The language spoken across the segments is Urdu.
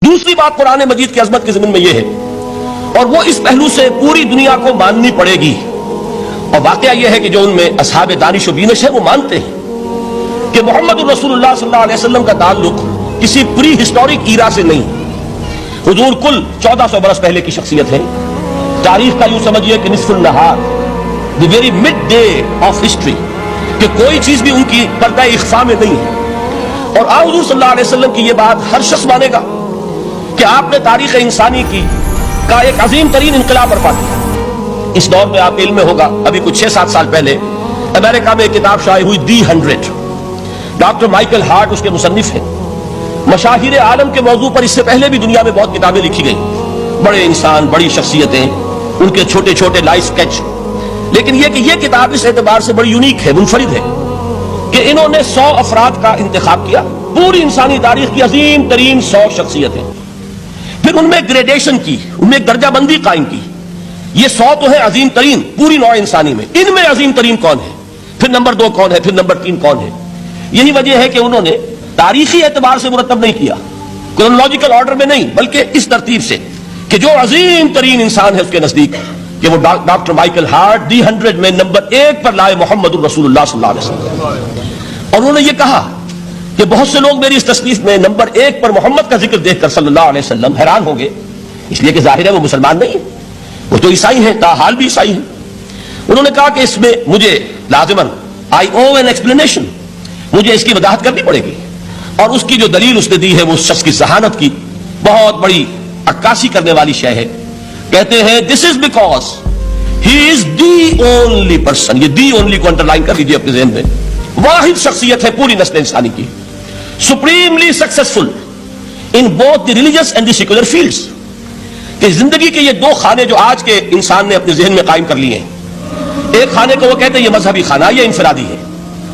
دوسری بات قرآن مجید کی عظمت کے ضمن میں یہ ہے، اور وہ اس پہلو سے پوری دنیا کو ماننی پڑے گی، اور واقعہ یہ ہے کہ جو ان میں اصحاب دانش و بینش ہے وہ مانتے ہیں کہ محمد الرسول اللہ صلی اللہ علیہ وسلم کا تعلق کسی پری ہسٹورک ایرا سے نہیں۔ حضور کل 1400 برس پہلے کی شخصیت ہے، تاریخ کا یوں سمجھیے کہ نصف النہار، the very mid day of history, کہ کوئی چیز بھی ان کی پردہ اخفاء میں نہیں ہے۔ اور حضور صلی اللہ علیہ وسلم کی یہ بات ہر شخص مانے گا کہ آپ نے تاریخ انسانی کا ایک عظیم ترین انقلاب برپا کیا۔ اس دور میں آپ علم میں ہوگا، ابھی کچھ 6-7 سال پہلے امریکہ میں ایک کتاب شائع ہوئی، دی 100، ڈاکٹر مائیکل ہارٹ اس کے مصنف ہیں۔ مشاہیر عالم کے موضوع پر اس سے پہلے بھی دنیا میں بہت کتابیں لکھی گئیں، بڑے انسان، بڑی شخصیتیں، ان کے چھوٹے چھوٹے لائف سکیچ، لیکن یہ کتاب اس اعتبار سے بڑی یونیک ہے، منفرد ہے کہ انہوں نے 100 افراد کا انتخاب کیا، پوری انسانی تاریخ کی عظیم ترین 100 شخصیتیں، پھر ان میں گریڈیشن کی، ان میں ایک درجہ بندی قائم کی۔ یہ 100 تو ہے عظیم ترین پوری نوع انسانی میں، ان میں عظیم ترین کون ہے، پھر نمبر 2 کون ہے، پھر نمبر 3 کون ہے۔ یہی وجہ ہے کہ انہوں نے تاریخی اعتبار سے مرتب نہیں کیا، کرونالوجیکل آرڈر میں نہیں، بلکہ اس ترتیب سے کہ جو عظیم ترین انسان ہے اس کے نزدیک کہ وہ ڈاکٹر مائیکل ہارٹ دی 100 میں نمبر 1 پر لائے محمد الرسول اللہ صلی اللہ علیہ وسلم۔ اور انہوں نے یہ کہا کہ بہت سے لوگ میری اس تصنیف میں نمبر 1 پر محمد کا ذکر دیکھ کر صلی اللہ علیہ وسلم حیران ہوں گے، اس لیے کہ ظاہر ہے وہ مسلمان نہیں ہیں، وہ تو عیسائی ہیں، تاحال بھی عیسائی ہیں۔ انہوں نے کہا کہ اس میں مجھے لازماً I owe an explanation، مجھے اس کی وضاحت کرنی پڑے گی، اور اس کی جو دلیل اس نے دی ہے وہ اس شخص کی ذہانت کی بہت بڑی عکاسی کرنے والی شے ہے۔ کہتے ہیں this is because he is the only person، یہ دی اونلی کو انڈرلائن کر لیجیے اپنے ذہن میں، واحد شخصیت ہے پوری نسل انسانی کی، supremely successful in both the religious and the secular fields، کہ زندگی کے یہ 2 خانے جو آج کے انسان نے اپنے ذہن میں قائم کر لیے ہیں، ایک خانے کو وہ کہتے ہیں یہ مذہبی خانہ، یہ انفرادی ہے،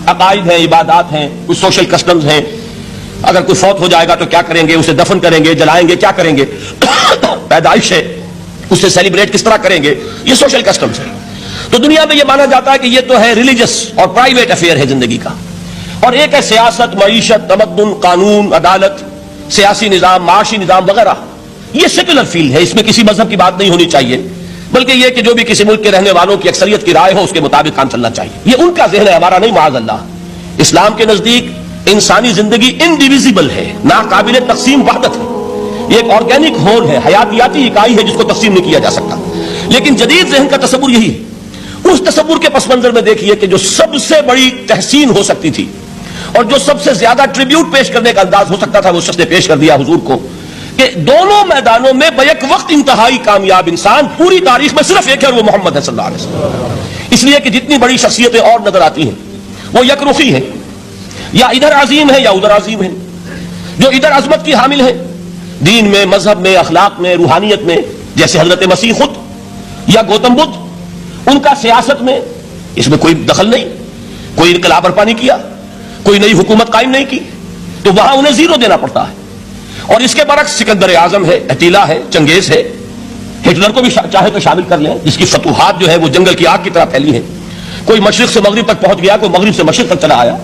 عقائد ہیں، عبادات ہیں، کچھ سوشل کسٹمز ہیں، اگر کوئی فوت ہو جائے گا تو کیا کریں گے، اسے دفن کریں گے، جلائیں گے، کیا کریں گے، پیدائش ہے اسے سیلیبریٹ کس طرح کریں گے، یہ سوشل کسٹمز ہیں۔ تو دنیا میں یہ مانا جاتا ہے کہ یہ تو ہے ریلیجس اور پرائیویٹ افیئر ہے زندگی کا، اور ایک ہے سیاست، معیشت، تمدن، قانون، عدالت، سیاسی نظام، معاشی نظام وغیرہ، یہ سیکولر فیلڈ ہے، اس میں کسی مذہب کی بات نہیں ہونی چاہیے، بلکہ یہ کہ جو بھی کسی ملک کے رہنے والوں کی اکثریت کی رائے ہو اس کے مطابق کام چلنا چاہیے۔ یہ ان کا ذہن ہے، ہمارا نہیں، معاذ اللہ۔ اسلام کے نزدیک انسانی زندگی انڈیویزیبل ہے، ناقابل تقسیم وحدت ہے، یہ ایک آرگینک ہول ہے، حیاتیاتی اکائی ہے جس کو تقسیم نہیں کیا جا سکتا۔ لیکن جدید ذہن کا تصور یہی ہے، اس تصور کے پس منظر میں دیکھیے کہ جو سب سے بڑی تحسین ہو سکتی تھی اور جو سب سے زیادہ ٹریبیوٹ پیش کرنے کا انداز ہو سکتا تھا وہ شخص نے پیش کر دیا حضور کو، کہ دونوں میدانوں میں بیک وقت انتہائی کامیاب انسان پوری تاریخ میں صرف ایک ہے، اور وہ محمد ہے صلی اللہ علیہ وسلم۔ اس لیے کہ جتنی بڑی شخصیتیں اور نظر آتی ہیں وہ یک رخی ہیں، یا ادھر عظیم ہے یا ادھر عظیم ہے، جو ادھر عظمت کی حامل ہے دین میں، مذہب میں، اخلاق میں، روحانیت میں، جیسے حضرت مسیح خود یا گوتم بدھ، ان کا سیاست میں اس میں کوئی دخل نہیں، کوئی انقلاب برپا نہیں کیا، کوئی نئی حکومت قائم نہیں کی، تو وہاں انہیں 0 دینا پڑتا ہے۔ اور اس کے برعکس سکندر اعظم ہے، اٹیلا ہے، چنگیز ہے، ہٹلر کو بھی چاہے تو شامل کر لیں، جس کی فتوحات جو ہے وہ جنگل کی آگ کی طرح پھیلی ہیں، کوئی مشرق سے مغرب تک پہنچ گیا، کوئی مغرب سے مشرق تک چلا آیا۔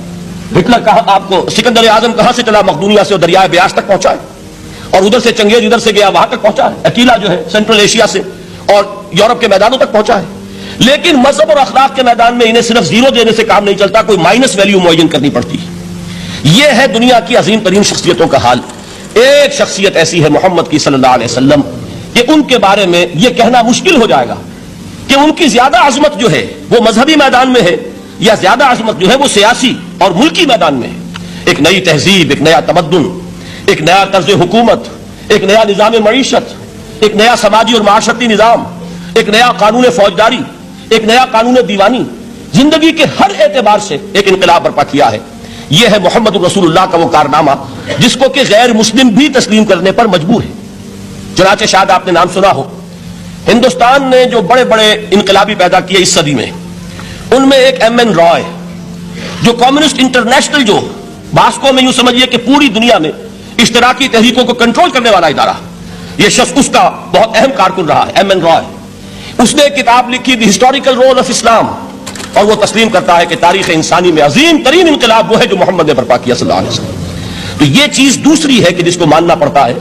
ہٹلر کہاں آپ کو سکندر اعظم کہاں سے چلا، مقدونیہ سے اور دریائے بیاس تک پہنچا ہے، اور ادھر سے چنگیز ادھر سے گیا وہاں تک پہنچا ہے، اٹیلا جو ہے سینٹرل ایشیا سے اور یورپ کے میدانوں تک پہنچا ہے۔ لیکن مذہب اور اخلاق کے میدان میں انہیں صرف 0 دینے سے کام نہیں چلتا، کوئی مائنس ویلیو معین کرنی پڑتی ہے۔ یہ ہے دنیا کی عظیم ترین شخصیتوں کا حال۔ ایک شخصیت ایسی ہے محمد کی صلی اللہ علیہ وسلم کہ ان کے بارے میں یہ کہنا مشکل ہو جائے گا کہ ان کی زیادہ عظمت جو ہے وہ مذہبی میدان میں ہے یا زیادہ عظمت جو ہے وہ سیاسی اور ملکی میدان میں ہے۔ ایک نئی تہذیب، ایک نیا تمدن، ایک نیا طرز حکومت، ایک نیا نظام معیشت، ایک نیا سماجی اور معاشرتی نظام، ایک نیا قانون فوجداری، ایک نیا قانون دیوانی، زندگی کے ہر اعتبار سے ایک انقلاب برپا کیا ہے۔ یہ ہے محمد الرسول اللہ کا وہ کارنامہ جس کو کہ غیر مسلم بھی تسلیم کرنے پر مجبور ہے۔ چنانچہ شاید آپ نے نام سنا ہو، ہندوستان نے جو بڑے بڑے انقلابی پیدا کیے اس صدی میں، ان میں ایک ایم این رائے، جو کمیونسٹ انٹرنیشنل، جو ماسکو میں یوں سمجھیے کہ پوری دنیا میں اشتراکی تحریکوں کو کنٹرول کرنے والا ادارہ، یہ شخص اس کا بہت اہم کارکن رہا ہے، ایم این رائے۔ اس نے ایک کتاب لکھی، دی ہسٹوریکل رول آف اسلام، اور وہ تسلیم کرتا ہے کہ تاریخ انسانی میں عظیم ترین انقلاب وہ ہے جو محمد نے برپا کیا صلی اللہ علیہ وسلم۔ تو یہ چیز دوسری ہے کہ جس کو ماننا پڑتا ہے